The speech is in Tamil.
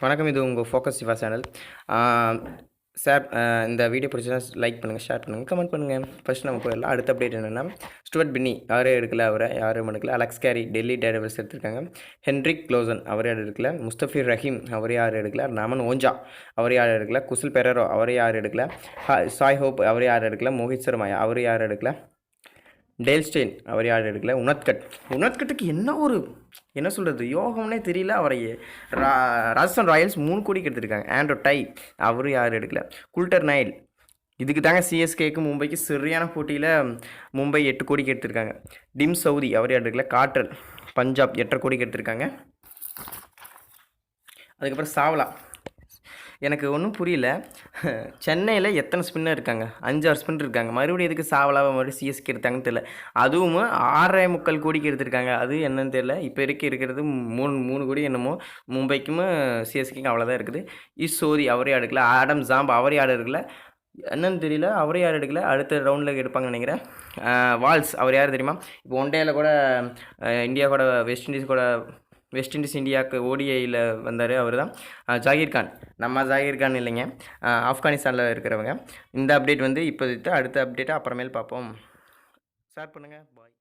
வணக்கம். இது உங்கள் ஃபோக்கஸ் சிவா சேனல். சார், இந்த வீடியோ பிடிச்சா லைக் பண்ணுங்கள், ஷேர் பண்ணுங்கள், கமெண்ட் பண்ணுங்கள். ஃபர்ஸ்ட் நம்ம போயிடலாம். அடுத்த அப்டேட் என்னென்னா, ஸ்டுவர்ட் பின்னி யாரும் எடுக்கல, அவரை யாரும் எடுக்கல. அலெக்ஸ் கேரி டெல்லி டேர்டெவில்ஸ் எடுத்திருக்காங்க. ஹென்ரிக் க்ளோசன் அவரே யாரும் எடுக்கல. முஸ்தபிர் ரஹீம் அவரே யாரும் எடுக்கல. நமன் ஓஞ்சா அவரே யாரும் எடுக்கல. குசில் பெரரோ அவரே யாரும் எடுக்கல. சாய் ஹோப் அவரே யாரும் எடுக்கல. மோஹித் சர்மா அவரே யாரும் எடுக்கல. டேல்ஸ்டெயின் அவர் யாரும் எடுக்கல. உனத்கட்டுக்கு என்ன சொல்கிறது, யோகம்னே தெரியல. அவரை ராஜஸ்தான் ராயல்ஸ் 3 கோடிக்கு எடுத்திருக்காங்க. ஆண்ட்ரோ டை அவரு யாரும் எடுக்கல. குல்டர் நைல் இதுக்கு தாங்க சிஎஸ்கேக்கு மும்பைக்கு சரியான போட்டியில் மும்பை 8 கோடிக்கு எடுத்திருக்காங்க. டிம் சவுதி அவர் யாரும் எடுக்கல. காட்ரல் பஞ்சாப் 8.5 கோடிக்கு எடுத்திருக்காங்க. அதுக்கப்புறம் சாவ்லா எனக்கு ஒன்றும் புரியல. சென்னையில் எத்தனை ஸ்பின்னர் இருக்காங்க? 5-6 ஸ்பின்னர் இருக்காங்க. மறுபடியும் எதுக்கு சாவலாவை மறுபடியும் சிஎஸ்கே எடுத்தாங்கன்னு தெரியல. அதுவும் 6.25 கோடிக்கு எடுத்திருக்காங்க. அது என்னன்னு தெரியல. இப்போ இருக்கிறது 3 கோடி என்னமோ. மும்பைக்கும் சிஎஸ்கேக்கும் அவ்வளோதான் இருக்குது. சோதி அவரே எடுக்கல. ஆடம் ஜாம்பா அவரே யாரும் எடுக்கல. என்னன்னு தெரியல, அவரே யாரும் எடுக்கல. அடுத்த ரவுண்டில் எடுப்பாங்கன்னு நினைக்கிறேன். வால்ஸ் அவர் யார் தெரியுமா? இப்போ ஒன் டேயில் கூட இந்தியா கூட வெஸ்ட் இண்டீஸ் இந்தியாவுக்கு ஓடிஐயில் வந்தார். அவர் தான் ஜாகிர் கான். நம்ம ஜாகிர் கான் இல்லைங்க, ஆப்கானிஸ்தானில் இருக்கிறவங்க. இந்த அப்டேட் இப்போதைக்கு அடுத்த அப்டேட்டை அப்புறமேல் பார்ப்போம். ஷேர் பண்ணுங்கள். பாய்.